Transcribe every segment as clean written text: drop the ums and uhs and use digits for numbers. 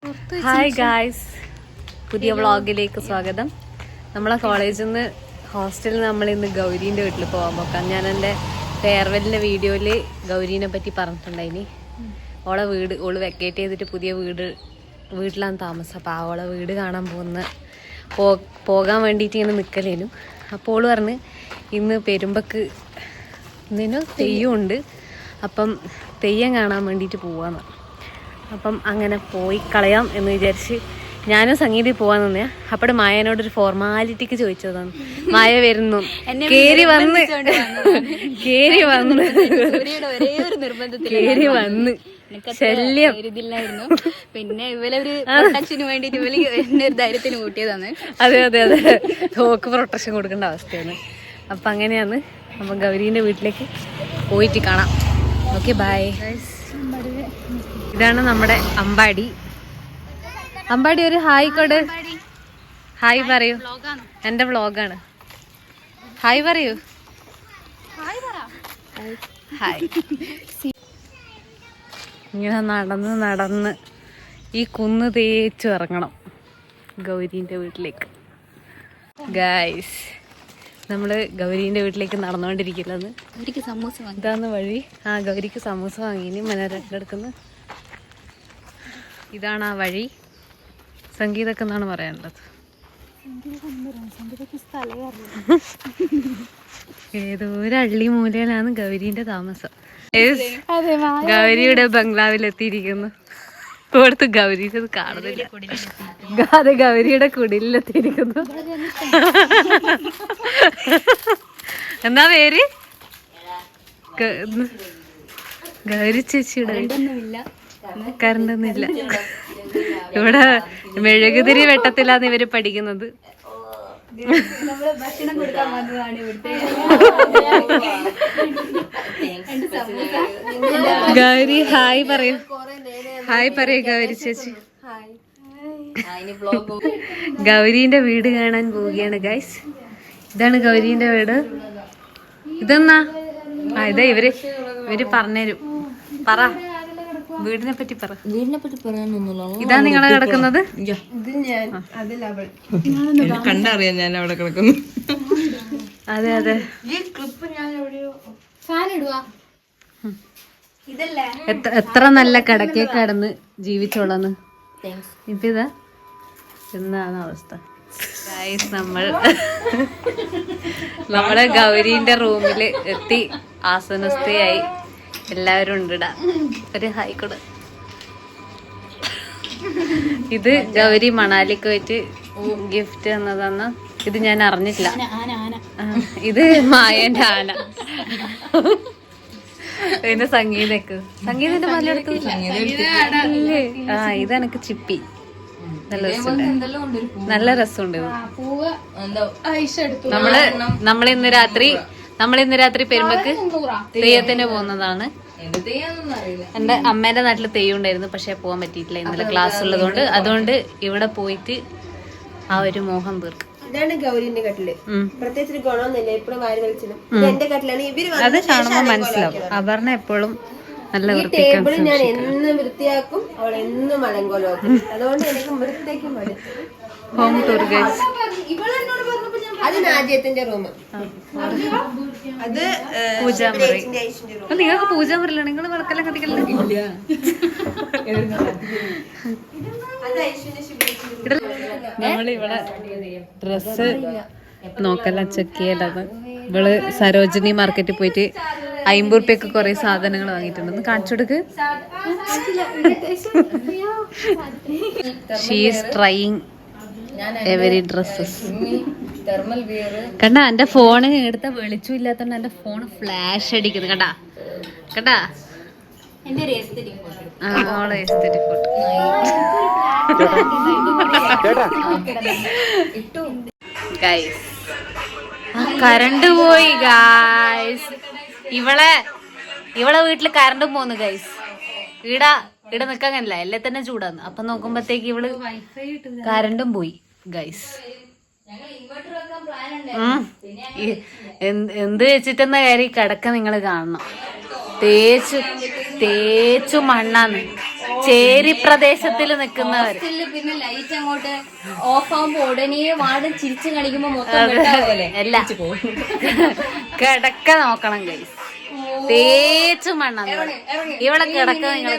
Hi guys, പുതിയ വ്ളോഗിലേക്ക് സ്വാഗതം. നമ്മളെ കോളേജിൽ നിന്ന് ഹോസ്റ്റലിൽ നമ്മൾ ഇന്ന് ഗൗരീൻ്റെ വീട്ടിൽ പോകാൻ നോക്കാം. ഞാൻ എൻ്റെ ഫെയർവെല്ലിൻ്റെ വീഡിയോയിൽ ഗൗരീനെ പറ്റി പറഞ്ഞിട്ടുണ്ടായിനി. ഓള് വെക്കേറ്റ് ചെയ്തിട്ട് പുതിയ വീട്ടിലാണ് താമസം. അപ്പോൾ ഓളെ വീട് കാണാൻ പോകാൻ വേണ്ടിയിട്ട് ഇങ്ങനെ നിൽക്കലേനു. അപ്പോൾ ഓള് പറഞ്ഞ് ഇന്ന് പെരുമ്പക്ക് തെയ്യമുണ്ട്, അപ്പം തെയ്യം കാണാൻ വേണ്ടിയിട്ട് പോവാന്ന്. അപ്പം അങ്ങനെ പോയി കളയാം എന്ന് വിചാരിച്ച് ഞാനും സംഗീതയിൽ പോവാൻ നിന്നേ. അപ്പോൾ മായനോടൊരു ഫോർമാലിറ്റിക്ക് ചോദിച്ചതാണ്. മായ വരുന്നു, കേറി വന്ന് ശല്യം. പിന്നെ ഇവലൊരു പ്രൊട്ടക്ഷന് വേണ്ടിട്ട് ഇവര് ധൈര്യത്തിന് കൂട്ടിയതാണ്. അതെ അതെ അതെ, തോക്ക് പ്രൊട്ടക്ഷൻ കൊടുക്കേണ്ട അവസ്ഥയാണ്. അപ്പം അങ്ങനെയാണ്. അപ്പം ഗൗരീൻ്റെ വീട്ടിലേക്ക് പോയിട്ട് കാണാം. Okay, bye. ഇതാണ് നമ്മുടെ അമ്പാടി. അമ്പാടി ഒരു ഹായ് കൊട്. ഹായ് പറയൂ. എൻ്റെ വ്ളോഗാണ്. ഹായ് പറയൂ. ഹായ്. ഇങ്ങനെ നടന്ന് ഈ കുന്ന് തേച്ചു ഇറങ്ങണം ഗൗരീൻ്റെ വീട്ടിലേക്ക്. ഗായ്സ്, നമ്മള് ഗൗരീൻ്റെ വീട്ടിലേക്ക് നടന്നുകൊണ്ടിരിക്കുന്നത്. ഇതാണ് വഴി. ഗൗരിക്ക് സമൂസ വാങ്ങിന് മനോരടുക്കുന്ന. ഇതാണ് ആ വഴി. സംഗീതമൊക്കെ എന്നാണ് പറയാനുള്ളത്. ഏതോ ഒരു അള്ളി മൂലയിലാണ് ഗൗരീന്റെ താമസം. ഗൗരിയുടെ ബംഗ്ലാവിലെത്തിയിരിക്കുന്നു. ഇവിടുത്തെ ഗൗരിയുടെ കാണുന്നില്ല. അതെ, ഗൗരിയുടെ കുടിലെത്തിയിരിക്കുന്നു. എന്താ പേര്? ഗൗരി ചേച്ചിയുടെ. കറണ്ടൊന്നുമില്ല ഇവിടെ. മെഴുകുതിരി വെട്ടത്തിലാന്ന് ഇവര് പഠിക്കുന്നത്. ഗൗരി ഹായ് പറയൂ. ഹായ് പറയൂ ഗൗരി ചേച്ചി. ഗൗരീന്റെ വീട് കാണാൻ പോവുകയാണ് ഗൈസ്. ഇതാണ് ഗൗരീന്റെ വീട്. ഇതെന്നാ ഇതാ ഇവര് പറഞ്ഞുതരും. പറ, വീടിനെ പറ്റി പറ. പറയാനൊന്നുമില്ല. ഇതാ നിങ്ങളെ കിടക്കുന്നത്. കണ്ടറിയാം ഞാൻ അവിടെ കിടക്കുന്നു. അതെ അതെ. എത്ര നല്ല കിടക്കേ കിടന്ന് ജീവിച്ചോളന്ന്. ഇപ്പൊ ഇതാ എന്നാണ് അവസ്ഥ. നമ്മള് ഗൗരീന്റെ റൂമില് എത്തി ആസനസ്ഥയായി. എല്ലാവരും ഉണ്ടിടാ. ഒരു ഹായിക്കോട്. ഇത് ഗൗരി മണാലിക്ക് പോയിട്ട് ഗിഫ്റ്റ് തന്നതാന്ന്. ഇത് ഞാൻ അറിഞ്ഞിട്ടില്ല. ഇത് മായന്റെ ആന. പിന്നെ സംഗീതന്റെ മലയാളത്തിൽ ഇതെനക്ക് ചിപ്പി. നല്ല രസമുണ്ട്. നമ്മളിന്ന് രാത്രി പെരുമ്പക്ക് തെയ്യത്തിന് പോകുന്നതാണ്. എന്റെ അമ്മേന്റെ നാട്ടില് തെയ്യം ഉണ്ടായിരുന്നു, പക്ഷെ പോകാൻ പറ്റിയിട്ടില്ല. ഇന്നലെ ക്ലാസ് ഉള്ളതുകൊണ്ട്. അതുകൊണ്ട് ഇവിടെ പോയിട്ട് ആ ഒരു മോഹം തീർക്കും. ഇതാണ് ഗൗരീന്റെ കട്ടില്. പ്രത്യേകിച്ച് ഗുണമൊന്നുമില്ല, എപ്പോഴും വാരി വലിച്ചിടും. എന്റെ കട്ടിലാണ്. അത് കാണുമ്പോ മനസ്സിലാവും. അപർണ എപ്പോഴും നല്ല ടേബിൾ ഞാൻ എന്നും വൃത്തിയാക്കും, അവൾ എന്നും അലങ്കോലമാക്കും. അതുകൊണ്ട് എനിക്ക് വൃത്തിയാക്കും. Home tour guys. അത് നാജിയത്തിന്റെ റൂം. അത് പൂജാമുറി. നിങ്ങൾക്ക് പൂജാമുറിയില്ല, നിങ്ങൾ വിളക്കെല്ലാം കത്തിക്കല്ലേ? നമ്മളിവിടെ ഡ്രസ്സ് നോക്കല്ല, ചെക്ക് ചെയ്യലാണ്. ഇവള് സരോജിനി മാർക്കറ്റിൽ പോയിട്ട് 50 രൂപയ്ക്ക് കുറെ സാധനങ്ങൾ വാങ്ങിയിട്ടുണ്ടെന്ന് കാണിച്ചു കൊടുക്ക്. She's trying every dresses. കണ്ട, എന്റെ ഫോണ് എടുത്ത വെളിച്ചം ഇല്ലാത്തോണ്ട് എന്റെ ഫോൺ ഫ്ലാഷ് അടിക്കുന്നു. കണ്ടാ ഓളെ എസ്തെറ്റിക് ഫോട്ടോ. ഗൈസ്, കറണ്ട് പോയി ഗൈസ്. ഇവളെ വീട്ടില് കറണ്ടും പോന്നു ഗൈസ്. ഇവിടെ നിക്കാൻ കഴിയില്ല, എല്ലാം തന്നെ ചൂടാന്ന്. അപ്പൊ നോക്കുമ്പത്തേക്ക് ഇവള് കറണ്ടും പോയി ഗൈസ്. എന്ത് വെച്ചിട്ടെന്ന കാര്യം കിടക്ക നിങ്ങള് കാണണം. തേച്ചു മണ്ണാന്ന്. ചേരി പ്രദേശത്തിൽ നിൽക്കുന്നവർ പിന്നെ ലൈറ്റ് അങ്ങോട്ട് ഓഫ് ആകുമ്പോ ഉടനെ വാർഡൻ ചിരിച്ചു കാണിക്കുമ്പോ മൊത്തം അല്ല കിടക്ക നോക്കണം ഗൈസ്. തേച്ചു മണ്ണാന്ന് ഇവിടെ കിടക്ക നിങ്ങൾ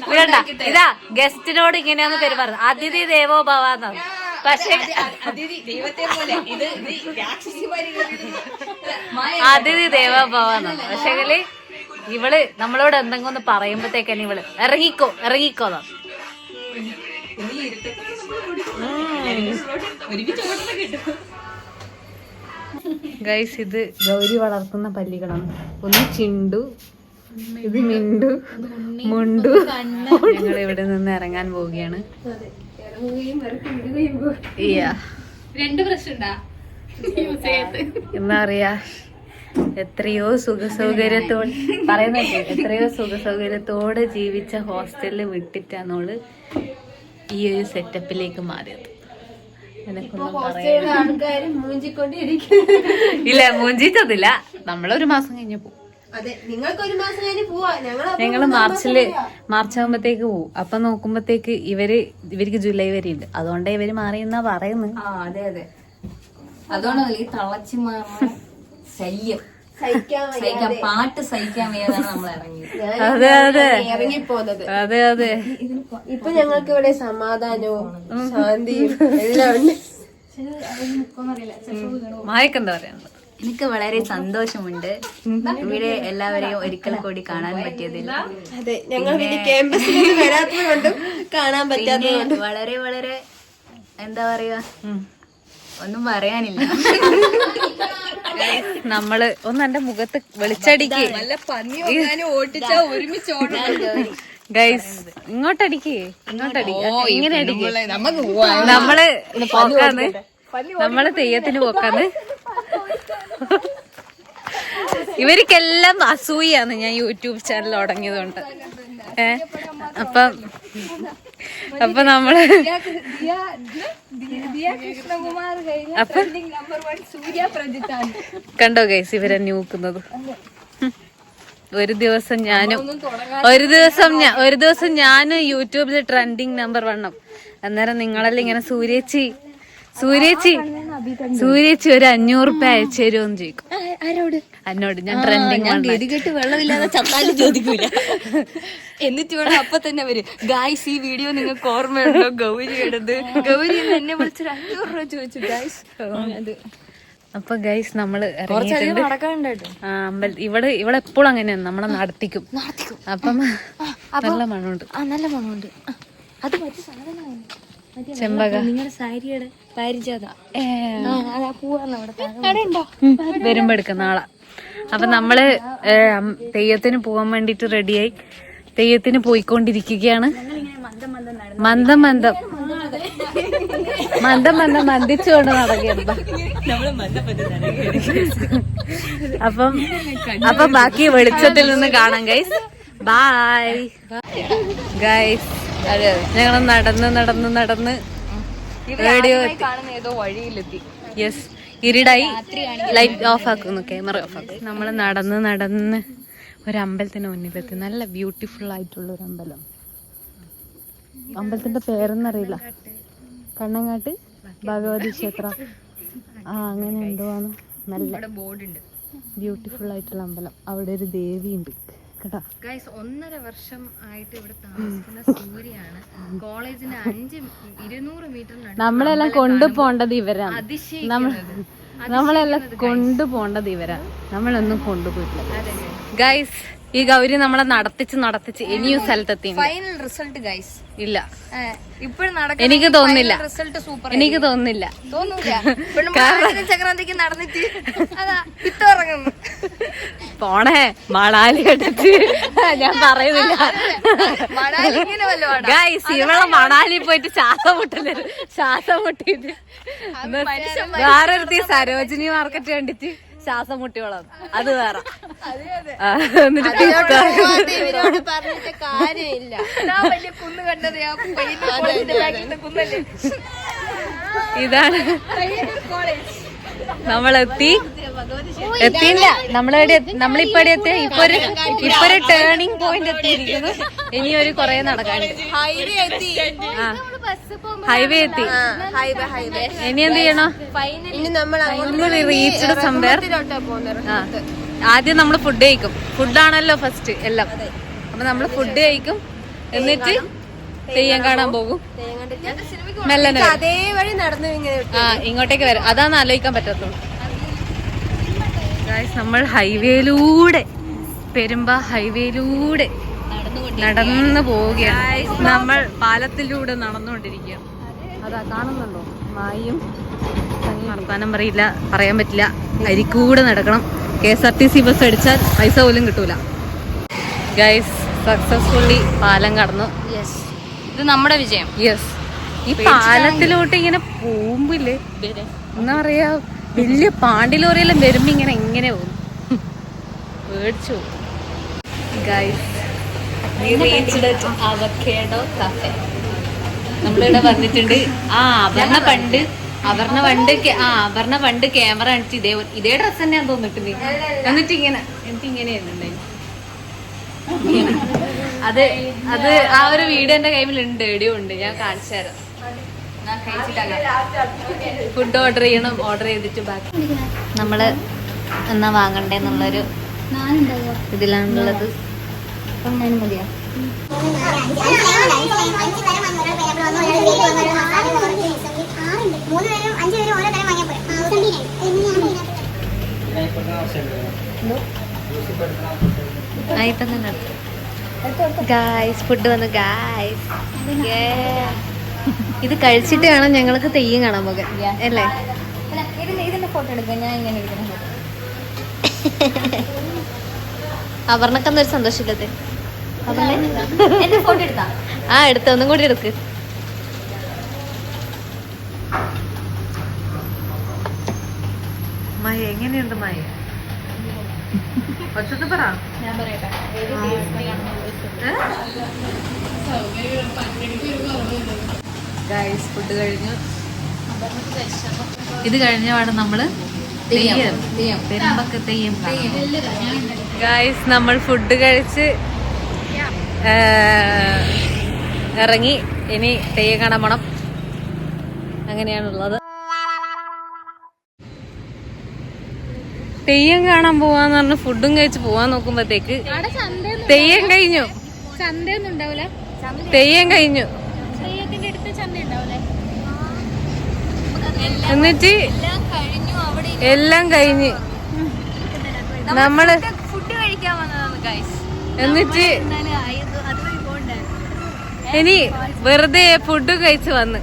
കാണണ്ട. ഇതാ ഗസ്റ്റിനോട് ഇങ്ങനെയാന്ന് പേര് പറഞ്ഞു, അതിഥി ദേവോ ഭവാന്നാണ്. പക്ഷെ അതിഥി ദേവോ ഭവാന്നാണ്. പക്ഷെങ്കില് ഇവള് നമ്മളോട് എന്തെങ്കിലും ഒന്ന് പറയുമ്പോഴത്തേക്കാണ് ഇവള് ഇറങ്ങിക്കോന്നാ. ഗൈസ് ഇത് ഗൗരി വളർത്തുന്ന പല്ലികളാണ്. ഒന്ന് ചിണ്ടു, ഇത് മിണ്ടു, മുണ്ടു. ഞങ്ങൾ ഇവിടെ നിന്ന് ഇറങ്ങാൻ പോവുകയാണ്. എന്താ പറയാ, എത്രയോ സുഖസൗകര്യത്തോടെ ജീവിച്ച ഹോസ്റ്റലിൽ വിട്ടിട്ടാന്നോള് ഈ ഒരു സെറ്റപ്പിലേക്ക് മാറിയത്. ഇല്ല മൂഞ്ചിട്ടതില്ല, നമ്മളൊരു മാസം കഴിഞ്ഞ് പോകും. ഞങ്ങള് മാർച്ച് ആകുമ്പത്തേക്ക് പോവും. അപ്പൊ നോക്കുമ്പത്തേക്ക് ഇവർക്ക് ജൂലൈ വരെ ഉണ്ട്. അതുകൊണ്ട് ഇവര് മാറിയെന്നാ പറയുന്നത്. അതെ അതെ, അതുകൊണ്ടല്ലേ ഈ തളച്ചു ശല്യം സഹിക്കാൻ, പാട്ട് സഹിക്കാൻ വയ്യാതാണ് നമ്മൾ ഇറങ്ങിയത്. ഇറങ്ങിപ്പോന്നത്. അതെ അതെ. ഇപ്പൊ ഞങ്ങൾക്ക് ഇവിടെ സമാധാനവും ശാന്തിയും എല്ലാം ഉണ്ട്. മായക്കെന്താ പറയാനുള്ളത്? എനിക്ക് വളരെ സന്തോഷമുണ്ട് ഇവിടെ എല്ലാവരെയും ഒരിക്കൽ കൂടി കാണാൻ പറ്റിയതിൽ. അതെ, ഞങ്ങൾ ക്യാമ്പസിൽ വരാത്തതുകൊണ്ടും കാണാൻ പറ്റാത്തതുകൊണ്ടും വളരെ വളരെ എന്താ പറയാ, ഒന്നും പറയാനില്ല. നമ്മള് ഒന്ന് എന്റെ മുഖത്ത് വെളിച്ചടിക്ക് ഗൈസ്. ഇങ്ങോട്ടടിക്ക്, ഇങ്ങനെ അടിക്ക്. നമ്മള് തെയ്യത്തിന് പോക്കാന്ന്. ഇവർക്കെല്ലാം അസൂയാണ് ഞാൻ യൂട്യൂബ് ചാനൽ തുടങ്ങിയതുകൊണ്ട്. അപ്പൊ നമ്മള് കണ്ടോ ഗൈസ് ഇവരെ നോക്കുന്നത്. ഒരു ദിവസം ഞാനും യൂട്യൂബില് ട്രെൻഡിങ് നമ്പർ 1. അന്നേരം നിങ്ങളെല്ലാം ഇങ്ങനെ സൂര്യേച്ചി ഒരു 500 രൂപ അയച്ചു തരുമെന്ന് ചോദിക്കും. എന്നോട് ഞാൻ ട്രെൻഡിങ് വെള്ളമില്ലാതെ ചത്താലും ചോദിക്കൂല. എന്നിട്ട് വേണം അപ്പൊ തന്നെ വരും, ഗായ്സ് ഈ വീഡിയോ നിങ്ങൾക്ക് ഓർമ്മയുണ്ടോ ഗൗരിയുടേത്? ഗൗരി എന്നെ വിളിച്ചൊരു 500 രൂപ ചോദിച്ചു ഗായ്സ്. അപ്പൊ ഗൈസ് നമ്മള് ഇവിടെ എപ്പോഴും അങ്ങനെയാണ്, നമ്മളെ നടത്തിക്കും. അപ്പം നല്ല മണമുണ്ട്. നല്ല മണമുണ്ട്. അത് മറ്റു സാധനമാണ്, ചെമ്പക, നിങ്ങളുടെ സാരിയുടെ പാരിജാത വരുമ്പോ എടുക്കാം നാളെ. അപ്പൊ നമ്മള് തെയ്യത്തിന് പോകാൻ വേണ്ടിട്ട് റെഡിയായി. തെയ്യത്തിന് പോയിക്കൊണ്ടിരിക്കുകയാണ്. മന്ദം മന്ദിച്ചുകൊണ്ട് നടക്കുകയാണ്. അപ്പം ബാക്കി വെളിച്ചത്തിൽ നിന്ന് കാണാം ഗൈസ്. Bye guys. ഞങ്ങൾ നടന്ന് റേഡിയോ ഏതോ വഴിയിലെത്തി. യെസ്, ഇരുടായി. ലൈറ്റ് ഓഫ് ആക്കുന്നു, ക്യാമറ ഓഫ് ആക്കും. നമ്മൾ നടന്ന് ഒരു അമ്പലത്തിന് മുന്നിലെത്തി. നല്ല ബ്യൂട്ടിഫുൾ ആയിട്ടുള്ള ഒരു അമ്പലം. അമ്പലത്തിന്റെ പേരൊന്നറിയില്ല. കണ്ണങ്ങാട്ട് ഭഗവതി ക്ഷേത്രം, അങ്ങനെ എന്തുവാണ്. നല്ല ബോർഡുണ്ട്. ബ്യൂട്ടിഫുൾ ആയിട്ടുള്ള അമ്പലം. അവിടെ ഒരു ദേവി ഉണ്ട് കേട്ടാ. 1.5 വർഷം ആയിട്ട് ഇവിടെ താമസിക്കുന്ന സൂര്യാണ്. കോളേജിന് 200 മീറ്റർ നമ്മളെല്ലാം കൊണ്ടുപോകേണ്ടത് ഇവരാണ്. നമ്മളെല്ലാം കൊണ്ടുപോകേണ്ടത് ഇവരാണ്. നമ്മളൊന്നും കൊണ്ടുപോയിട്ടില്ല ഗൈസ്. ഈ ഗൗരി നമ്മളെ നടത്തിച്ച് ഇനിയും സ്ഥലത്തെത്തി. ഫൈനൽ റിസൾട്ട് ഗൈസ് ഇല്ല, ഇപ്പോഴും എനിക്ക് തോന്നുന്നില്ല. റിസൾട്ട് സൂപ്പർ എനിക്ക് തോന്നുന്നില്ല. സംക്രാന്തിക്ക് നടന്നിട്ട് അതാ ഇറങ്ങുന്നു. പോണേ മണാലി അടിച്ച് ഞാൻ പറയുന്നില്ല ഗൈസ്. ഇവളെ മണാലി പോയിട്ട് ശ്വാസം മുട്ടിട്ട് വേറൊരുത്തി സരോജിനി മാർക്കറ്റ് കണ്ടിട്ട് ശ്വാസം മുട്ടി വളർന്നു. അത് വേറെ. പറഞ്ഞിട്ട് കാര്യമില്ല. ഇതാണ് നമ്മളെത്തി. എത്തിയില്ല. നമ്മളിപ്പോ എവിടെ എത്തിയ? ഇപ്പൊ ഒരു ടേണിംഗ് പോയിന്റ് എത്തിയിരിക്കുന്നു. ഇനി ഒരു കൊറേ നടക്കാനുണ്ട്. ഹൈവേ എത്തി. ഇനി എന്ത് ചെയ്യണോ? ഇനി നമ്മൾ റീച്ച്ഡ് സംവെയർ. ആദ്യം നമ്മള് ഫുഡ് കഴിക്കും. ഫുഡാണല്ലോ ഫസ്റ്റ് എല്ലാം. അപ്പൊ നമ്മള് ഫുഡ് കഴിക്കും, എന്നിട്ട് തെയ്യം കാണാൻ പോകും. മെല്ലനെ അതേ വഴി നടന്നു ഇങ്ങോട്ടേക്ക് വരും. അതാണ് ആലോചിക്കാൻ പറ്റത്തുള്ളൂ. നമ്മൾ ഹൈവേയിലൂടെ, പെരുമ്പ ഹൈവേയിലൂടെ നടന്നു പോവുകയാണ്. നമ്മൾ പാലത്തിലൂടെ നടന്നുകൊണ്ടിരിക്കുക. അതാ കാണുന്നുണ്ടോ? മായും നടത്താനും പറയാൻ പറ്റില്ല. അരിക്കൂടെ നടക്കണം. KSRTC ബസ് അടിച്ചാൽ പൈസ പോലും കിട്ടൂല. ഗൈസ് സക്സസ്ഫുള്ളി പാലം കടന്നു. ഇത് നമ്മുടെ വിജയം. യെസ്. ഈ പാലത്തിലോട്ട് ഇങ്ങനെ പോകുമ്പില്ലേ, എന്താ പറയാ, വലിയ പാണ്ടിലോറിയെല്ലാം വരുമ്പോ ഇങ്ങനെ പോകും. പേടിച്ചു. ഗൈസ് നമ്മളിവിടെ വന്നിട്ടുണ്ട്. അപർണ പണ്ട് ക്യാമറ കാണിച്ച് ഇതേ ഡ്രസ് തന്നെയാന്ന് തോന്നിട്ടുണ്ട്. എന്നിട്ട് ഇങ്ങനെയായിരുന്നു. അത് ആ ഒരു വീഡിയോ എന്റെ കയ്യിലുണ്ട്, എവിടെയോ ഉണ്ട്. ഞാൻ കാണിച്ചു തരാം. ഫുഡ് ഓർഡർ ചെയ്യണം. ഓർഡർ ചെയ്തിട്ട് ബാക്കി നമ്മള് എന്നാ വാങ്ങണ്ടേന്നുള്ളൊരു ഇതിലാണുള്ളത്. മതിയാ? ഗായ്സ് ഫുഡ് വന്നു. ഗായ്സ് ഇത് കഴിച്ചിട്ട് വേണം ഞങ്ങൾക്ക് തെയ്യം കാണാൻ പോകാൻ അല്ലേ? ഇതിന്റെ ഫോട്ടോ എടുക്കാം. ഞാൻ ഇങ്ങനെ ഇരിക്കുന്ന ഫോട്ടോ. അപർണക്കെന്നൊരു സന്തോഷമില്ലത്തെ. എന്റെ ഫോട്ടോ എടുത്താ? എടുത്ത ഒന്നും കൂടി എടുക്ക്. മായ എങ്ങനെയുണ്ട്? മായ ഒച്ചത്ത് പറ. ഞാൻ പറയട്ടെ. ഗൈസ് ഫുഡ് കഴിഞ്ഞു. ഇത് കഴിഞ്ഞപാട് നമ്മള് പെരുമ്പക്ക് തെയ്യം. ഗൈസ് നമ്മൾ ഫുഡ് കഴിച്ച് ഇറങ്ങി. ഇനി തെയ്യം കാണാൻ പോണം. അങ്ങനെയാണുള്ളത്. തെയ്യം കാണാൻ പോവാന്ന് പറഞ്ഞ് ഫുഡും കഴിച്ച് പോവാൻ നോക്കുമ്പോഴത്തേക്ക് തെയ്യം കഴിഞ്ഞു. ചന്തയൊന്നും ഉണ്ടാവൂല. തെയ്യം കഴിഞ്ഞു. തെയ്യത്തിന്റെ അടുത്ത് ചന്ത ഉണ്ടാവൂലേ? എന്നിട്ട് എല്ലാം കഴിഞ്ഞ് നമ്മള് ഫുഡ് കഴിക്കാൻ വന്നതാണ് ഗൈസ്. എന്നിട്ട് ഇനി വെറുതെ ഫുഡ് കഴിച്ച് വന്ന്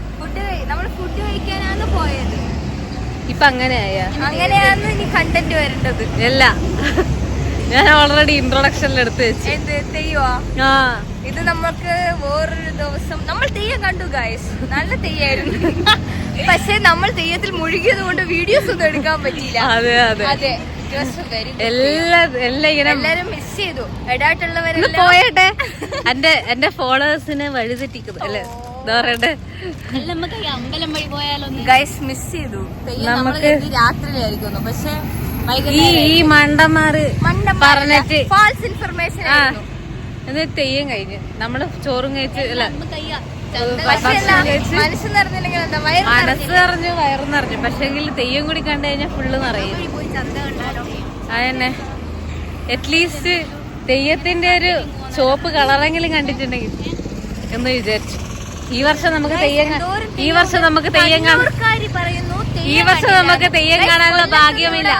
നമ്മള് ഫുഡ് കഴിക്കാനാണ് പോയത്. ഇപ്പൊ അങ്ങനെയാണ് ഇനി കണ്ടന്റ് വരേണ്ടത്. അല്ല, ഞാൻ ഓൾറെഡി ഇൻട്രൊഡക്ഷനിൽ എടുത്ത് വെച്ചു. തെയ്യവാ ഇത്. നമുക്ക് വേറൊരു ദിവസം നമ്മൾ തെയ്യം കണ്ടു ഗൈസ്. നല്ല തെയ്യായിരുന്നു. പക്ഷെ നമ്മൾ തെയ്യത്തിൽ മുഴുകിയത് കൊണ്ട് വീഡിയോസ് ഒന്നും എടുക്കാൻ പറ്റിയില്ല. അതെ എല്ലാരും മിസ് ചെയ്തു. എടായിട്ടുള്ളവരെല്ലാം പോയട്ടെ. എന്റെ ഫോളോവേഴ്സിനെ വഴിതെറ്റിക്കുന്നു അല്ലേ? എന്താ പറയട്ടെ, അമ്പലം വഴി പോയാലൊന്നും ഗൈസ് മിസ് ചെയ്തു. നമുക്ക് രാത്രിയിലായിരിക്കുന്നു. പക്ഷെ ഈ മണ്ടന്മാര് പറഞ്ഞിട്ട് ഫാൾസ് ഇൻഫർമേഷൻ. എന്നിട്ട് തെയ്യം കഴിഞ്ഞ് നമ്മള് ചോറും കഴിച്ച് അല്ല മനസ്സ് നിറഞ്ഞില്ലെങ്കിൽ മനസ്സ് നിറഞ്ഞു വയറ് നിറഞ്ഞു. പക്ഷെങ്കിൽ തെയ്യം കൂടി കണ്ടു കഴിഞ്ഞാൽ ഫുള്ള് നിറയും. അതന്നെ, അറ്റ്ലീസ്റ്റ് തെയ്യത്തിന്റെ ഒരു ചുവപ്പ് കളറെങ്കിലും കണ്ടിട്ടുണ്ടെങ്കിൽ എന്ന് വിചാരിച്ചു. ഈ വർഷം നമുക്ക് തെയ്യം കാണാനുള്ള ഭാഗ്യമില്ല.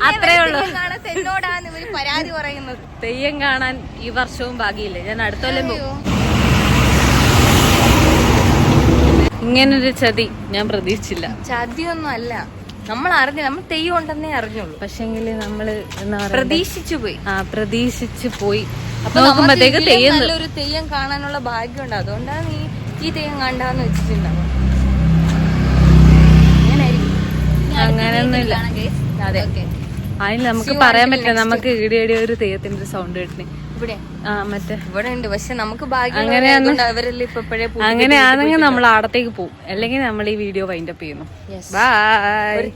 അത്രേ ഉള്ളൂ. പരാതി പറയുന്നത് തെയ്യം കാണാൻ ഈ വർഷവും ഭാഗ്യമില്ല. ഞാൻ അടുത്ത കൊല്ലം പോകും. ഇങ്ങനൊരു ചതി ഞാൻ പ്രതീക്ഷിച്ചില്ല. ചതിയൊന്നും അല്ല, നമ്മൾ തെയ്യം ഉണ്ടെന്നേ അറിഞ്ഞുള്ളൂ. പക്ഷെങ്കില് നമ്മള് എന്താ പറയാ, പ്രതീക്ഷിച്ചു പോയി. അപ്പൊ നോക്കുമ്പോഴത്തേക്ക് തെയ്യം നല്ലൊരു തെയ്യം കാണാനുള്ള ഭാഗ്യമുണ്ട്. അതുകൊണ്ടാണ് ഈ തെയ്യം കണ്ടാന്ന് വെച്ചിട്ടുണ്ടാവും. അങ്ങനെയൊന്നുമില്ല. അതെ, അതിന് നമുക്ക് പറയാൻ പറ്റില്ല. നമുക്ക് ഈടിയടി ഒരു തെയ്യത്തിന്റെ ഒരു സൗണ്ട് കേട്ടിന് ഇവിടെ. മറ്റേ ഇവിടെ ഉണ്ട്. പക്ഷെ നമുക്ക് ഭാഗ്യം അങ്ങനെയാണെങ്കിൽ നമ്മൾ ആടത്തേക്ക് പോകും. അല്ലെങ്കിൽ നമ്മൾ ഈ വീഡിയോ വൈൻഡപ്പ് ചെയ്യുന്നു. ബൈ.